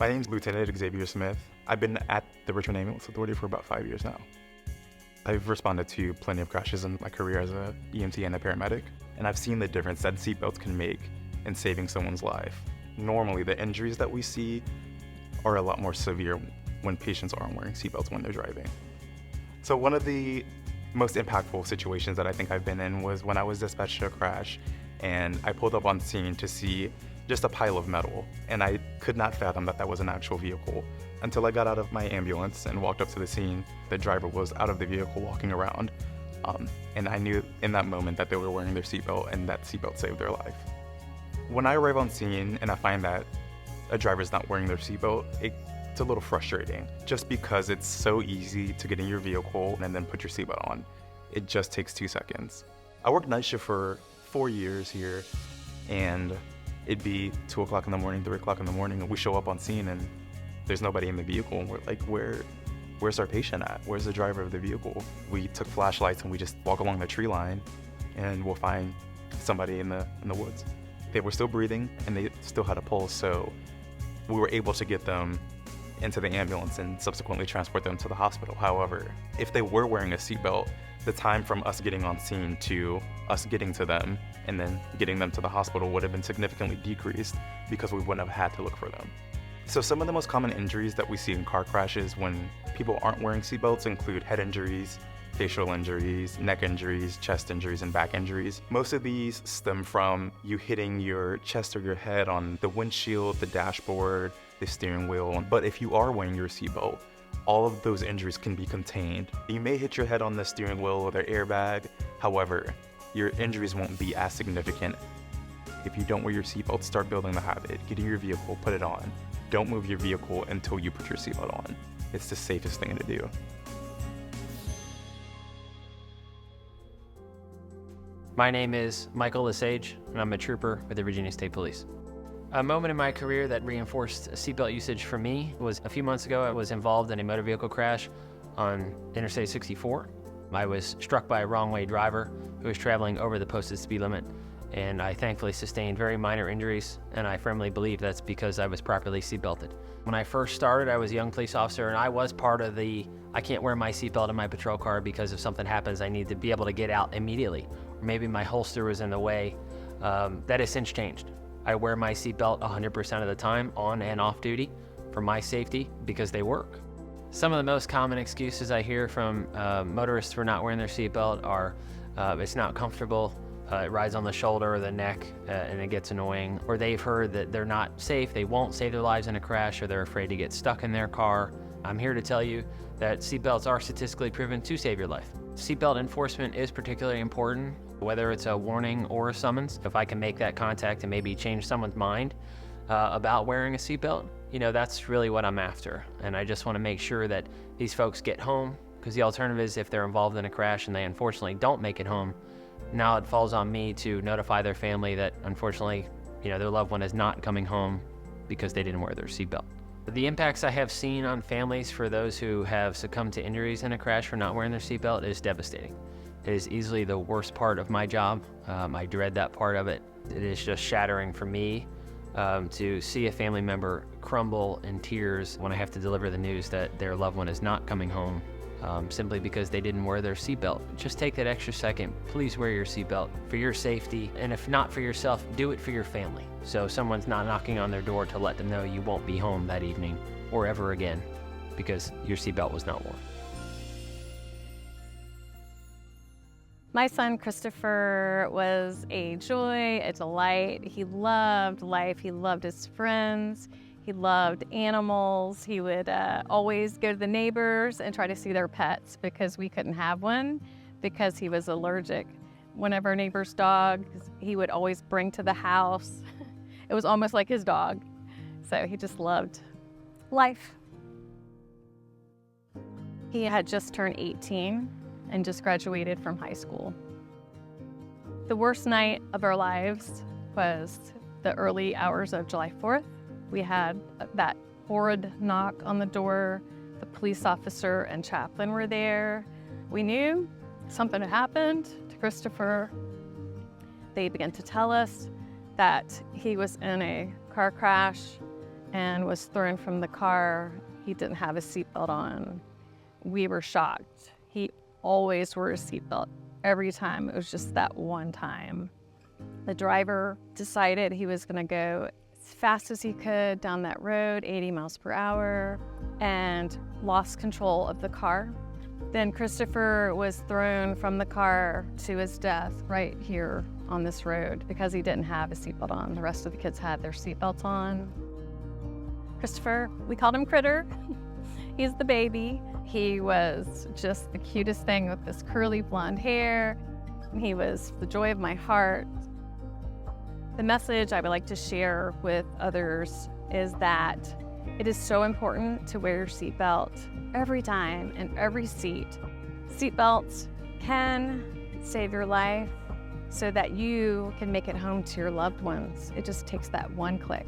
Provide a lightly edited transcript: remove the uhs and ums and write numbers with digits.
My name's Lieutenant Xavier Smith. I've been at the Richmond Ambulance Authority for about 5 years now. I've responded to plenty of crashes in my career as a EMT and a paramedic, and I've seen the difference that seatbelts can make in saving someone's life. Normally, the injuries that we see are a lot more severe when patients aren't wearing seatbelts when they're driving. So one of the most impactful situations that I think I've been in was when I was dispatched to a crash, and I pulled up on scene to see just a pile of metal, and I could not fathom that that was an actual vehicle until I got out of my ambulance and walked up to the scene. The driver was out of the vehicle walking around, and I knew in that moment that they were wearing their seatbelt and that seatbelt saved their life. When I arrive on scene and I find that a driver's not wearing their seatbelt, it's a little frustrating just because it's so easy to get in your vehicle and then put your seatbelt on. It just takes 2 seconds. I worked night shift for 4 years here, and it'd be 2 o'clock in the morning, 3 o'clock in the morning, and we show up on scene and there's nobody in the vehicle, and we're like, where's our patient at? Where's the driver of the vehicle? We took flashlights and we just walk along the tree line and we'll find somebody in the woods. They were still breathing and they still had a pulse, so we were able to get them into the ambulance and subsequently transport them to the hospital. However, if they were wearing a seatbelt, the time from us getting on scene to us getting to them and then getting them to the hospital would have been significantly decreased because we wouldn't have had to look for them. So some of the most common injuries that we see in car crashes when people aren't wearing seatbelts include head injuries, facial injuries, neck injuries, chest injuries, and back injuries. Most of these stem from you hitting your chest or your head on the windshield, the dashboard, the steering wheel. But if you are wearing your seatbelt, all of those injuries can be contained. You may hit your head on the steering wheel or the airbag. However, your injuries won't be as significant. If you don't wear your seatbelt, start building the habit. Get in your vehicle, put it on. Don't move your vehicle until you put your seatbelt on. It's the safest thing to do. My name is Michael Lage, and I'm a trooper with the Virginia State Police. A moment in my career that reinforced seatbelt usage for me was a few months ago. I was involved in a motor vehicle crash on Interstate 64. I was struck by a wrong-way driver who was traveling over the posted speed limit, and I thankfully sustained very minor injuries, and I firmly believe that's because I was properly seatbelted. When I first started, I was a young police officer, and I was part of the, I can't wear my seatbelt in my patrol car because if something happens, I need to be able to get out immediately. Or maybe my holster was in the way. That has since changed. I wear my seatbelt 100% of the time, on and off duty, for my safety because they work. Some of the most common excuses I hear from motorists for not wearing their seatbelt are it's not comfortable, it rides on the shoulder or the neck, and it gets annoying. Or they've heard that they're not safe, they won't save their lives in a crash, or they're afraid to get stuck in their car. I'm here to tell you that seatbelts are statistically proven to save your life. Seatbelt enforcement is particularly important, whether it's a warning or a summons. If I can make that contact and maybe change someone's mind about wearing a seatbelt, that's really what I'm after. And I just want to make sure that these folks get home, because the alternative is if they're involved in a crash and they unfortunately don't make it home, now it falls on me to notify their family that unfortunately, their loved one is not coming home because they didn't wear their seatbelt. The impacts I have seen on families for those who have succumbed to injuries in a crash for not wearing their seatbelt is devastating. It is easily the worst part of my job. I dread that part of it. It is just shattering for me to see a family member crumble in tears when I have to deliver the news that their loved one is not coming home simply because they didn't wear their seatbelt. Just take that extra second. Please wear your seatbelt for your safety, and if not for yourself, do it for your family. So someone's not knocking on their door to let them know you won't be home that evening or ever again because your seatbelt was not worn. My son Christopher was a joy, a delight. He loved life, he loved his friends, he loved animals. He would always go to the neighbors and try to see their pets because we couldn't have one because he was allergic. One of our neighbor's dogs, he would always bring to the house. It was almost like his dog. So he just loved life. He had just turned 18 and just graduated from high school. The worst night of our lives was the early hours of July 4th. We had that horrid knock on the door. The police officer and chaplain were there. We knew something had happened to Christopher. They began to tell us that he was in a car crash and was thrown from the car. He didn't have a seatbelt on. We were shocked. He always wore a seatbelt every time. It was just that one time. The driver decided he was going to go as fast as he could down that road, 80 miles per hour, and lost control of the car. Then Christopher was thrown from the car to his death right here on this road because he didn't have a seatbelt on. The rest of the kids had their seatbelts on. Christopher, we called him Critter. He's the baby. He was just the cutest thing with this curly blonde hair. He was the joy of my heart. The message I would like to share with others is that it is so important to wear your seatbelt every time in every seat. Seatbelts can save your life so that you can make it home to your loved ones. It just takes that one click.